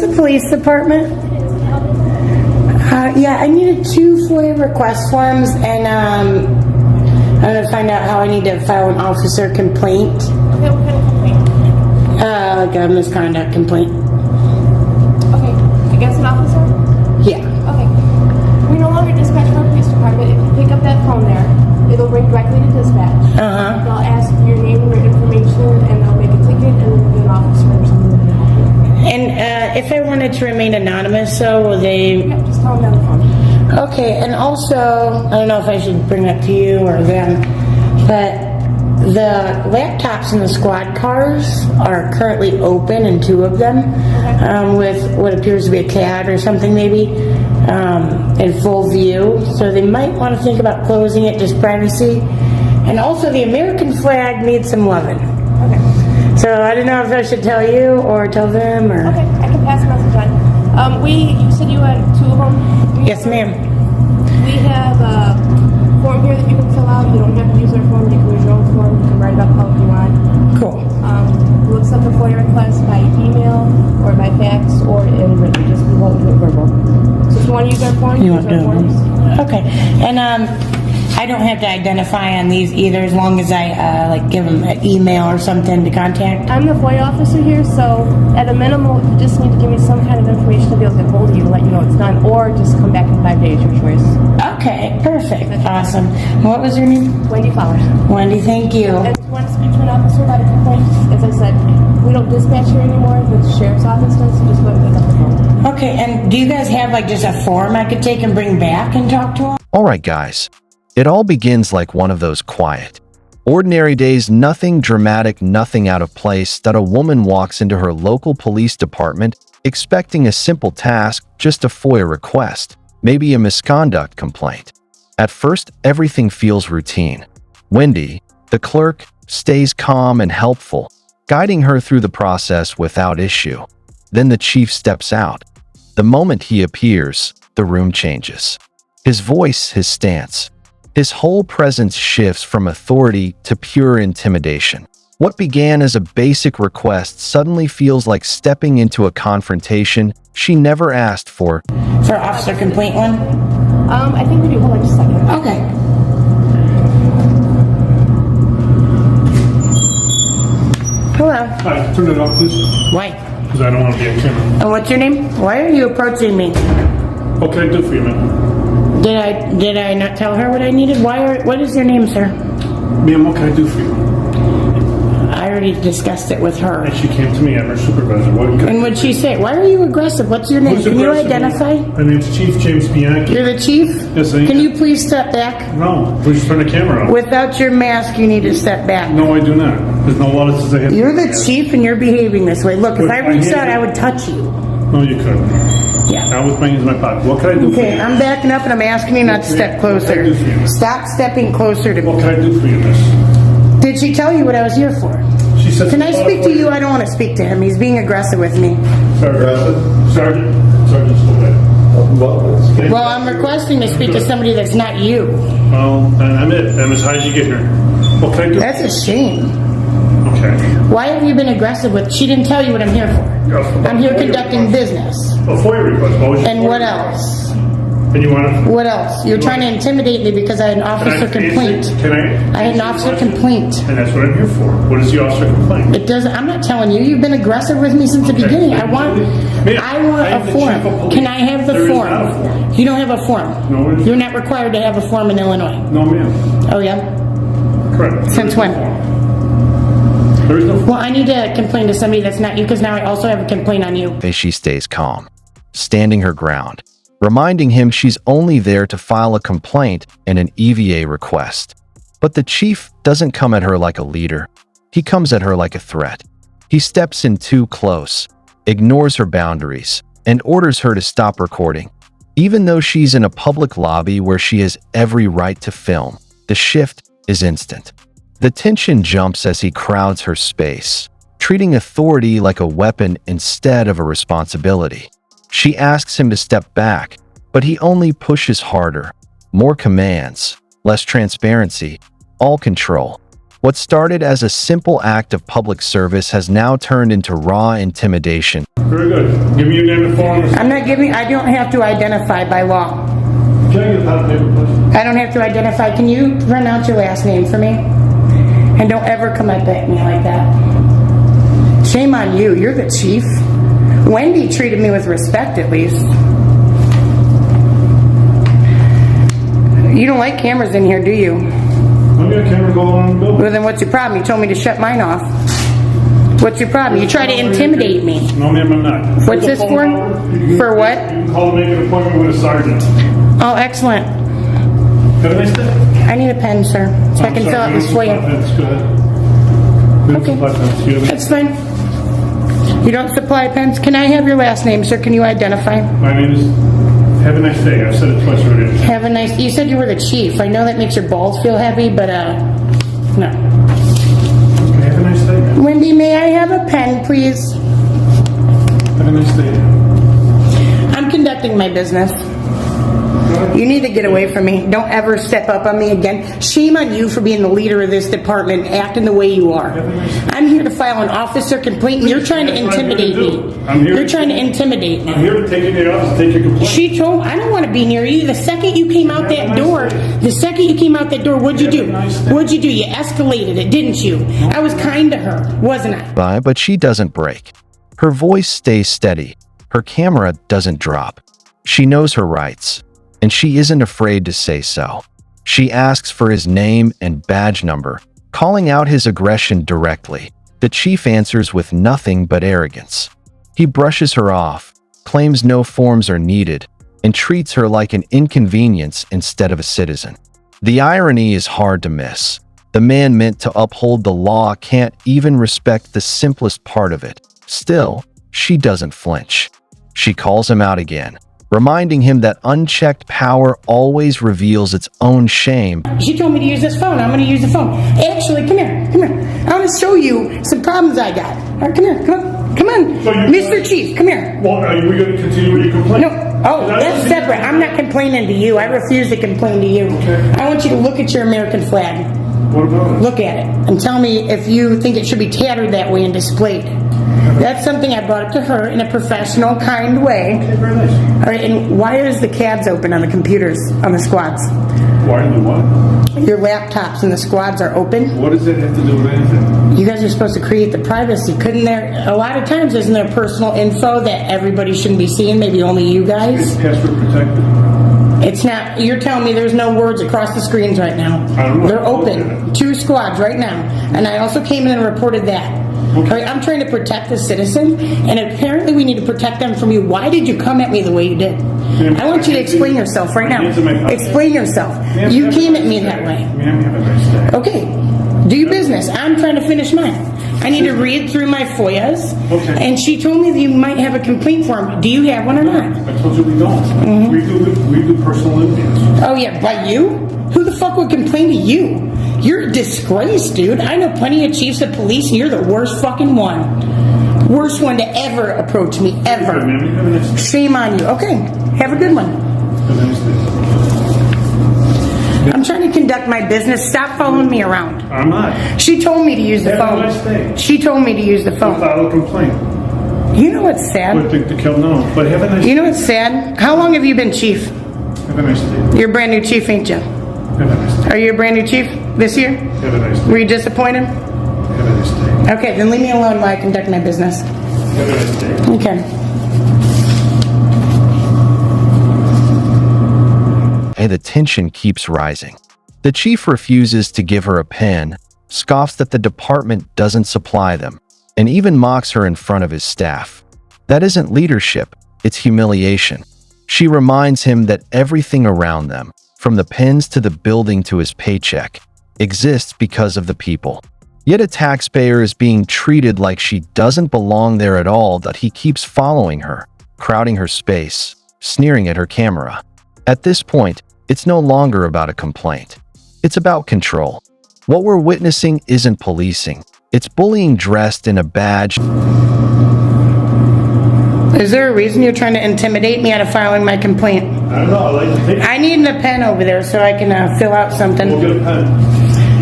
the police department? Yeah, I needed 2 FOIA request forms, and I'm going to find out how I need to file an officer complaint. Okay, what kind of complaint? Like a misconduct complaint. Okay, against an officer? Yeah. Okay. We no longer dispatch for a police department. If you pick up that phone there, it'll ring directly to dispatch. They'll ask your name and your information, and they'll make a ticket, and then be an officer or something. And if I wanted to remain anonymous, so will they... Yeah, just tell them on the phone. Okay, and also, I don't know if I should bring that to you or them, but the laptops in the squad cars are currently open, and 2 of them, with what appears to be a CAD or something maybe, in full view. So they might want to think about closing it, just privacy. And also the American flag needs some loving. Okay. So I don't know if I should tell you or tell them or... Okay, I can pass the message on. You said you had 2 of them? Yes, ma'am. We have a form here that you can fill out. You don't have to use our form. You can use your own form. You can write it up however you want. Cool. We'll accept a FOIA request by email or by fax or in written. Just we won't do it verbal. So if you want to use our form, use our forms. Okay. And I don't have to identify on these either, as long as I give them an email or something to contact. I'm the FOIA officer here, so at a minimum, you just need to give me some kind of information to be able to get hold of you to let you know it's done, or just come back in 5 days, your choice. Okay, perfect. Awesome. What was your name? Wendy Flowers. Wendy, thank you. And if you want to speak to an officer about a complaint, as I said, we don't dispatch here anymore. The sheriff's office does, so just go ahead and pick up the phone. Okay, and do you guys have just a form I could take and bring back and talk to them? All right, guys. It all begins like one of those quiet, ordinary days, nothing dramatic, nothing out of place, that a woman walks into her local police department expecting a simple task, just a FOIA request, maybe a misconduct complaint. At first, everything feels routine. Wendy, the clerk, stays calm and helpful, guiding her through the process without issue. Then the chief steps out. The moment he appears, the room changes. His voice, his stance, his whole presence shifts from authority to pure intimidation. What began as a basic request suddenly feels like stepping into a confrontation she never asked for. For officer complaint one? I think we do. Hold on just a second. Okay. Hello. Hi, turn it off, please. Why? Because I don't want to be on camera. And what's your name? Why are you approaching me? What can I do for you, ma'am? Did I not tell her what I needed? What is your name, sir? Ma'am, what can I do for you? I already discussed it with her. And she came to me, I'm her supervisor. What can And what'd she say? Why are you aggressive? What's your name? Who's Can you aggressive? identify? My name's Chief James Bianchi. You're the chief? Yes, I am. Can you please step back? No, please turn the camera off. Without your mask, you need to step back. No, I do not. There's no law that says I have to. You're the chief and you're behaving this way. Look, if With I my reached hands out, up. I would touch you. No, you couldn't. Yeah. Not with my hands in my pocket. What can I do for Okay, you? I'm backing up and I'm asking you not to step What can I do for closer. you? Stop stepping closer to What me. can I do for you, miss? Did she tell you what I was here for? She said... Can I speak to you? I don't want to speak to him. He's being aggressive with me. Sergeant, Sergeant, slow down. Well, I'm requesting to speak to somebody that's not you. Well, then I'm it. Then as high as you get here. What can I do? That's a shame. Okay. Why have you been aggressive with? She didn't tell you what I'm here for. I'm here conducting business. A FOIA request. What was your And FOIA what request? else? And you want to... What else? You're trying to intimidate me because I had an officer complaint. Can I? I had an officer complaint. And that's what I'm here for. What is the officer complaint? It doesn't. I'm not telling you. You've been aggressive with me since the Okay. beginning. I want Ma'am, I am a the chief of form. police. Can I have the There is form? not a form. You don't have a form. No, it is. You're not required to have a form in Illinois. No, ma'am. Oh yeah. Correct. There Since is no when? form. There is no form. Well, I need to complain to somebody that's not you because now I also have a complaint on you. She stays calm, standing her ground, reminding him she's only there to file a complaint and an EVA request. But the chief doesn't come at her like a leader. He comes at her like a threat. He steps in too close, ignores her boundaries, and orders her to stop recording. Even though she's in a public lobby where she has every right to film, the shift is instant. The tension jumps as he crowds her space, treating authority like a weapon instead of a responsibility. She asks him to step back, but he only pushes harder. More commands, less transparency, all control. What started as a simple act of public service has now turned into raw intimidation. Very good. Give me your name and phone number. I don't have to identify by law. Can I get a pad and paper, please? I don't have to identify. Can you run out your last name for me? And don't ever come up at me like that. Shame on you. You're the chief. Wendy treated me with respect, at least. You don't like cameras in here, do you? Let me get a camera going on the building. Well, then what's your problem? You told me to shut mine off. What's your problem? You try to intimidate me. No, ma'am, I'm not. What's this for? For what? You can call and make an appointment with a sergeant. Oh, excellent. Have a nice day. I need a pen, sir, so I can fill out this for you. Go ahead. Okay. That's fine. You don't supply pens? Can I have your last name, sir? Can you identify? My name is... Have a nice day. I've said it twice already. Have a nice... You said you were the chief. I know that makes your balls feel heavy, but, no. Okay, have a nice day, man. Wendy, may I have a pen, please? Have a nice day. I'm conducting my business. You need to get away from me. Don't ever step up on me again. Shame on you for being the leader of this department, acting the way you are. I'm here to file an officer complaint, and you're trying to intimidate me. You're trying to intimidate me. I'm here to take you to your office and take your complaint. She told, I don't want to be near you. The second you came out that door, what'd you do? What'd you do? You escalated it, didn't you? I was kind to her, wasn't I? But she doesn't break. Her voice stays steady. Her camera doesn't drop. She knows her rights, and she isn't afraid to say so. She asks for his name and badge number, calling out his aggression directly. The chief answers with nothing but arrogance. He brushes her off, claims no forms are needed, and treats her like an inconvenience instead of a citizen. The irony is hard to miss. The man meant to uphold the law can't even respect the simplest part of it. Still, she doesn't flinch. She calls him out again, reminding him that unchecked power always reveals its own shame. She told me to use this phone. I'm going to use the phone. Actually, come here. I want to show you some problems I got. All right, come here. Come on. So Mr. Chief, come here. Well, are we going to continue with your complaint? No. Oh, that's separate. I'm not complaining to you. I refuse to complain to you. Okay. I want you to look at your American flag. What about it? Look at it and tell me if you think it should be tattered that way and displayed. That's something I brought up to her in a professional, kind way. Okay, very nice. All right, and why is the cabs open on the computers, on the squads? Why are they what? Your laptops and the squads are open. What does that have to do with anything? You guys are supposed to create the privacy. Couldn't there, a lot of times, isn't there personal info that everybody shouldn't be seeing, maybe only you guys? It's password protected. It's not, you're telling me there's no words across the screens right now. I don't know. They're open. 2 squads right now. And I also came in and reported that. Okay. All right, I'm trying to protect the citizen, and apparently we need to protect them from you. Why did you come at me the way you did? I want you to explain yourself right now. Explain yourself. You came at me that way. Ma'am, have a nice day. Okay, do your business. I'm trying to finish mine. I need to read through my FOIAs. Okay. And she told me that you might have a complaint form. Do you have one or not? I told you we don't. Mm-hmm. We do personal influence. Oh yeah, by you? Who the fuck would complain to you? You're a disgrace, dude. I know plenty of chiefs of police, and you're the worst fucking one. Worst one to ever approach me, ever. Ma'am, you have a nice day. Shame on you. Okay, have a good one. Have a nice day. I'm trying to conduct my business. Stop following me around. I'm not. She told me to use the Have a phone. nice day. She told me to use the phone. File a complaint. You know what's sad? But think to kill no. But have a nice day. You know what's sad? How long have you been chief? Have a nice day. You're a brand new chief, ain't you? Have a nice day. Are you a brand new chief this year? Have a nice day. Were you disappointed? Have a nice day. Okay, then leave me alone while I conduct my business. Have a nice day. Okay. And the tension keeps rising. The chief refuses to give her a pen, scoffs that the department doesn't supply them, and even mocks her in front of his staff. That isn't leadership, it's humiliation. She reminds him that everything around them, from the pens to the building to his paycheck, exists because of the people. Yet a taxpayer is being treated like she doesn't belong there at all, that he keeps following her, crowding her space, sneering at her camera. At this point, it's no longer about a complaint. It's about control. What we're witnessing isn't policing. It's bullying dressed in a badge. Is there a reason you're trying to intimidate me out of filing my complaint? I don't know. I like to think. I need a pen over there so I can fill out something. We'll get a pen.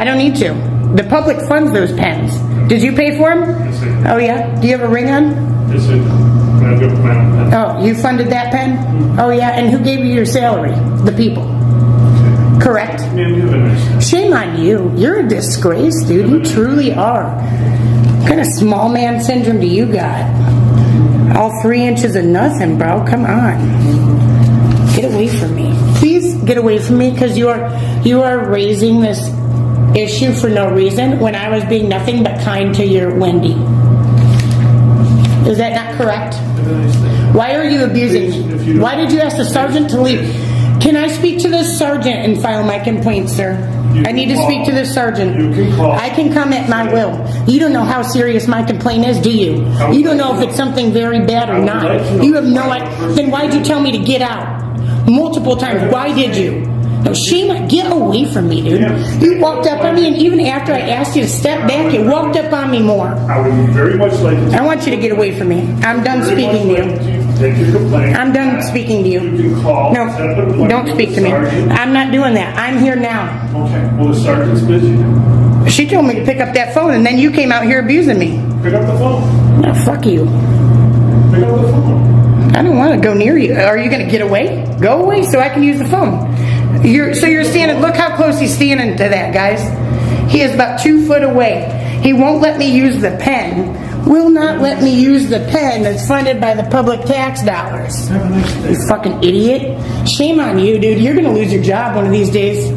I don't need to. The public funds those pens. Did you pay for them? Yes, I did. Oh yeah? Do you have a ring on? Yes, I do. I've got my own pen. Oh, you funded that pen? Oh yeah, and who gave you your salary? The people. Correct? Ma'am, you have a nice day. Shame on you. You're a disgrace, dude. You truly are. What kind of small man syndrome do you got? All 3 inches of nothing, bro. Come on. Get away from me. Please get away from me, because you are raising this issue for no reason when I was being nothing but kind to your Wendy. Is that not correct? Have a nice day. Why are you abusing me? Why did you ask the sergeant to leave? Can I speak to the sergeant and file my complaint, sir? I need to speak to the sergeant. You can call. I can come at my will. You don't know how serious my complaint is, do you? You don't know if it's something very bad or not. You have no idea. Then why'd you tell me to get out? Multiple times. Why did you? No, shame. Get away from me, dude. You walked up on me, and even after I asked you to step back, you walked up on me more. I would very much like to. I want you to get away from me. I'm done very much speaking to like you. Take your complaint. I'm done speaking to you. You can call. No, set up an appointment don't speak with to the me. sergeant. I'm not doing that. I'm here now. Okay. Well, the sergeant's busy now. She told me to pick up that phone, and then you came out here abusing me. Pick up the phone. No, fuck you. Pick up the phone. I don't want to go near you. Are you going to get away? Go away so I can use the phone. You're standing, look how close he's standing to that, guys. He is about 2 foot away. He won't let me use the pen. Will not let me use the pen that's funded by the public tax dollars. Have a nice day. You fucking idiot. Shame on you, dude. You're going to lose your job one of these days.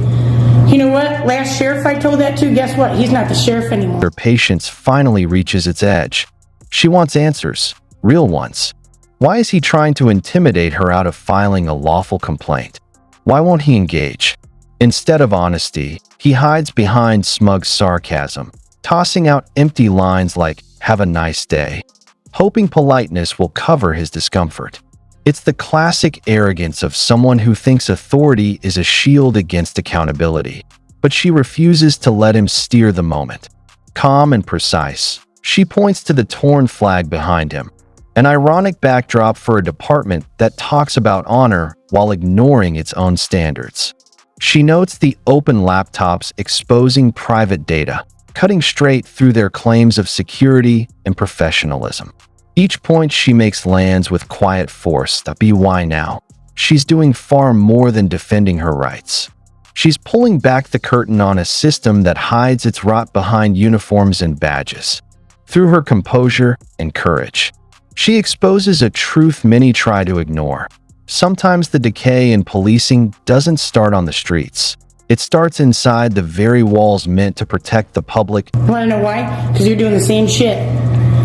You know what? Last sheriff I told that to, guess what? He's not the sheriff anymore. Her patience finally reaches its edge. She wants answers, real ones. Why is he trying to intimidate her out of filing a lawful complaint? Why won't he engage? Instead of honesty, he hides behind smug sarcasm, tossing out empty lines like, "Have a nice day," hoping politeness will cover his discomfort. It's the classic arrogance of someone who thinks authority is a shield against accountability, but she refuses to let him steer the moment. Calm and precise, she points to the torn flag behind him, an ironic backdrop for a department that talks about honor while ignoring its own standards. She notes the open laptops exposing private data, cutting straight through their claims of security and professionalism. Each point she makes lands with quiet force. Why now? She's doing far more than defending her rights. She's pulling back the curtain on a system that hides its rot behind uniforms and badges. Through her composure and courage, she exposes a truth many try to ignore. Sometimes the decay in policing doesn't start on the streets. It starts inside the very walls meant to protect the public. Want to know why? Because you're doing the same shit.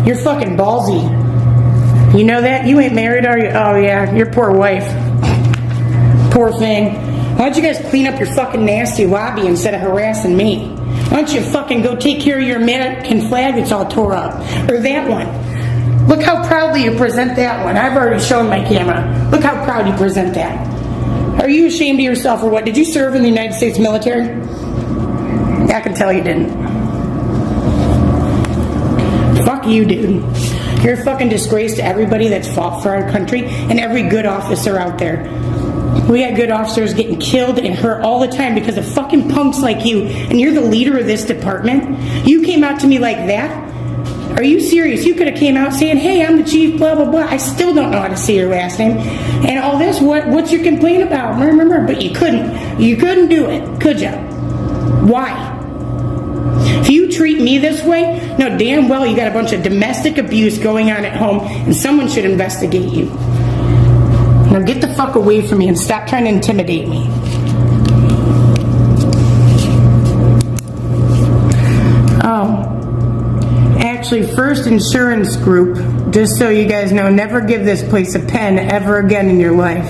You're fucking ballsy. You know that? You ain't married, are you? Oh yeah, your poor wife. Poor thing. Why don't you guys clean up your fucking nasty lobby instead of harassing me? Why don't you fucking go take care of your American flag that's all tore up? Or that one. Look how proudly you present that one. I've already shown my camera. Look how proud you present that. Are you ashamed of yourself or what? Did you serve in the United States military? I can tell you didn't. Fuck you, dude. You're a fucking disgrace to everybody that's fought for our country and every good officer out there. We got good officers getting killed and hurt all the time because of fucking punks like you, and you're the leader of this department. You came out to me like that? Are you serious? You could have came out saying, "Hey, I'm the chief, blah, blah, blah." I still don't know how to say your last name. And all this, what's your complaint about? Remember, but you couldn't. You couldn't do it, could you? Why? If you treat me this way, no, damn well you got a bunch of domestic abuse going on at home, and someone should investigate you. Now get the fuck away from me and stop trying to intimidate me. Oh. Actually, First Insurance Group, just so you guys know, never give this place a pen ever again in your life.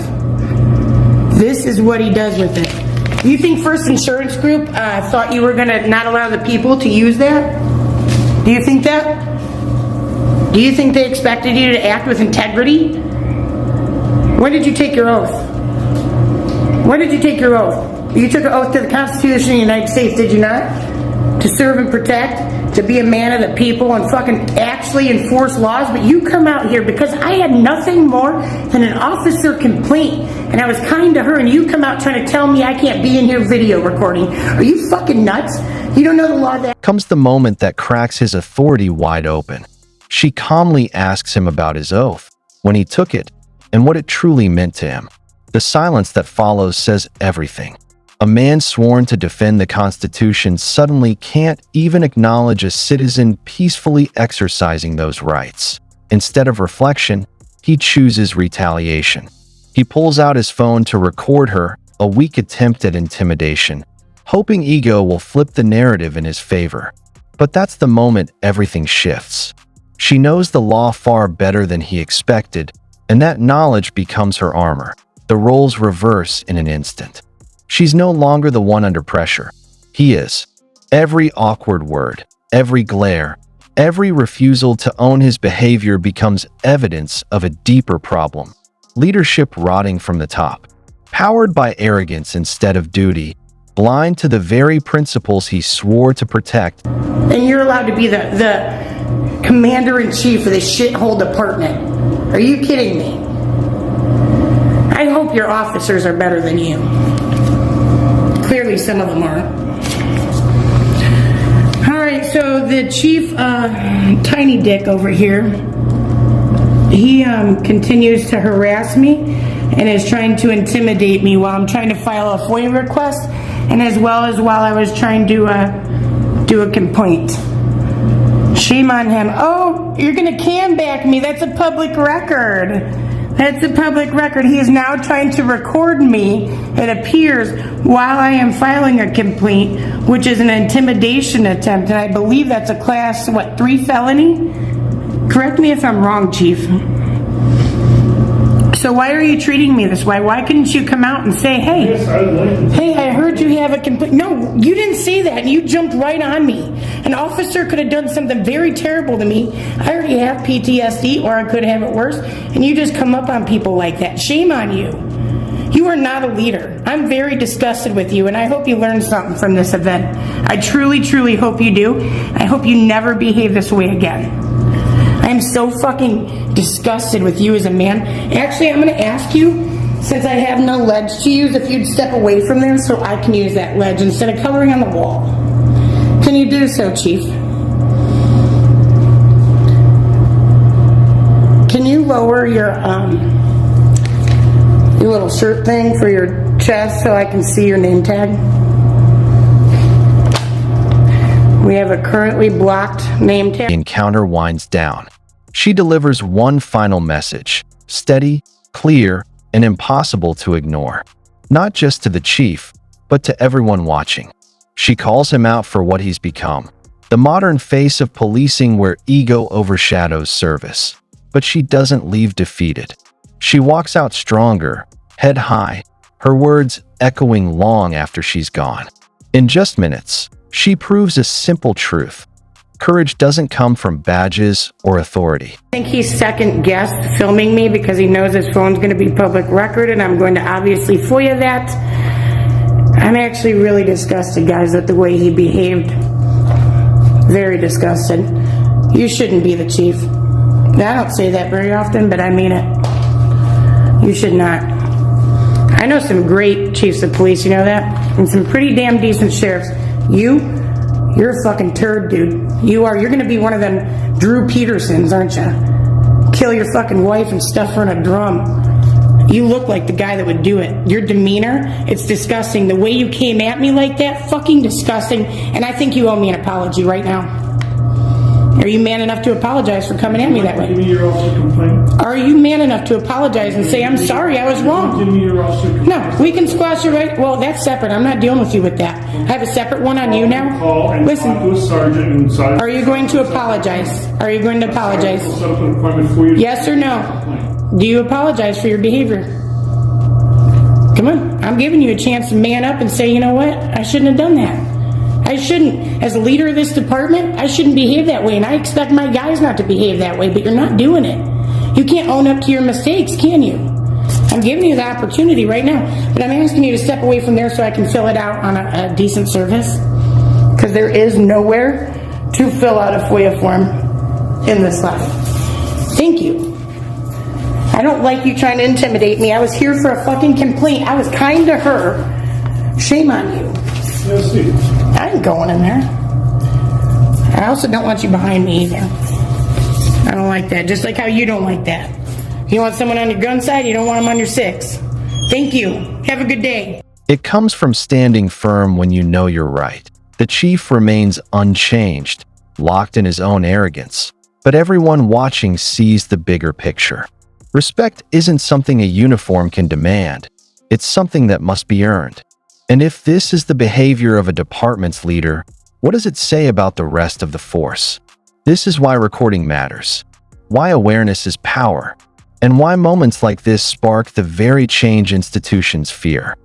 This is what he does with it. You think First Insurance Group thought you were going to not allow the people to use that? Do you think that? Do you think they expected you to act with integrity? When did you take your oath? When did you take your oath? You took an oath to the Constitution of the United States, did you not? To serve and protect, to be a man of the people and fucking actually enforce laws, but you come out here because I had nothing more than an officer complaint, and I was kind to her, and you come out trying to tell me I can't be in here video recording. Are you fucking nuts? You don't know the law that... Comes the moment that cracks his authority wide open. She calmly asks him about his oath, when he took it, and what it truly meant to him. The silence that follows says everything. A man sworn to defend the Constitution suddenly can't even acknowledge a citizen peacefully exercising those rights. Instead of reflection, he chooses retaliation. He pulls out his phone to record her, a weak attempt at intimidation, hoping ego will flip the narrative in his favor. But that's the moment everything shifts. She knows the law far better than he expected, and that knowledge becomes her armor. The roles reverse in an instant. She's no longer the one under pressure. He is. Every awkward word, every glare, every refusal to own his behavior becomes evidence of a deeper problem. Leadership rotting from the top. Powered by arrogance instead of duty, blind to the very principles he swore to protect. And you're allowed to be the commander-in-chief of this shithole department. Are you kidding me? I hope your officers are better than you. Clearly some of them are. Alright, so the chief, Tiny Dick over here, he continues to harass me and is trying to intimidate me while I'm trying to file a FOIA request, and as well as while I was trying to do a complaint. Shame on him. Oh, you're gonna cam back me. That's a public record. That's a public record. He is now trying to record me, it appears, while I am filing a complaint, which is an intimidation attempt, and I believe that's a class, 3 felony? Correct me if I'm wrong, Chief. So why are you treating me this way? Why couldn't you come out and say, hey, hey, I heard you have a complaint. No, you didn't say that, and you jumped right on me. An officer could have done something very terrible to me. I already have PTSD, or I could have it worse, and you just come up on people like that. Shame on you. You are not a leader. I'm very disgusted with you, and I hope you learned something from this event. I truly, truly hope you do. I hope you never behave this way again. I am so fucking disgusted with you as a man. Actually, I'm going to ask you, since I have no ledge to use, if you'd step away from there so I can use that ledge instead of coloring on the wall. Can you do so, Chief? Can you lower your little shirt thing for your chest so I can see your name tag? We have a currently blocked name tag. The encounter winds down. She delivers one final message, steady, clear, and impossible to ignore. Not just to the chief, but to everyone watching. She calls him out for what he's become, the modern face of policing where ego overshadows service. But she doesn't leave defeated. She walks out stronger, head high, her words echoing long after she's gone. In just minutes, she proves a simple truth. Courage doesn't come from badges or authority. I think he's second-guessed filming me because he knows his phone's going to be public record, and I'm going to obviously FOIA that. I'm actually really disgusted, guys, at the way he behaved. Very disgusted. You shouldn't be the chief. I don't say that very often, but I mean it. You should not. I know some great chiefs of police, you know that? And some pretty damn decent sheriffs. You're a fucking turd, dude. You're gonna be one of them Drew Petersons, aren't you? Kill your fucking wife and stuff her in a drum. You look like the guy that would do it. Your demeanor, it's disgusting. The way you came at me like that, fucking disgusting. And I think you owe me an apology right now. Are you man enough to apologize for coming at me that way? Give me your officer complaint. Are you man enough to apologize and say, I'm sorry, I was wrong? Give me your officer complaint. No, we can squash it right. Well, that's separate. I'm not dealing with you with that. I have a separate one on you now. Call and Listen, talk to a sergeant inside. are you going to apologize? Are you going to apologize? Set up an appointment for you. Yes or no? Do you apologize for your behavior? Come on. I'm giving you a chance to man up and say, you know what? I shouldn't have done that. I shouldn't. As a leader of this department, I shouldn't behave that way, and I expect my guys not to behave that way, but you're not doing it. You can't own up to your mistakes, can you? I'm giving you the opportunity right now, but I'm asking you to step away from there so I can fill it out on a decent service, because there is nowhere to fill out a FOIA form in this life. Thank you. I don't like you trying to intimidate me. I was here for a fucking complaint. I was kind to her. Shame on you. Yes, Steve. I ain't going in there. I also don't want you behind me either. I don't like that. Just like how you don't like that. You want someone on your gun side, you don't want them on your six. Thank you. Have a good day. It comes from standing firm when you know you're right. The chief remains unchanged, locked in his own arrogance. But everyone watching sees the bigger picture. Respect isn't something a uniform can demand. It's something that must be earned. And if this is the behavior of a department's leader, what does it say about the rest of the force? This is why recording matters, why awareness is power, and why moments like this spark the very change institutions fear.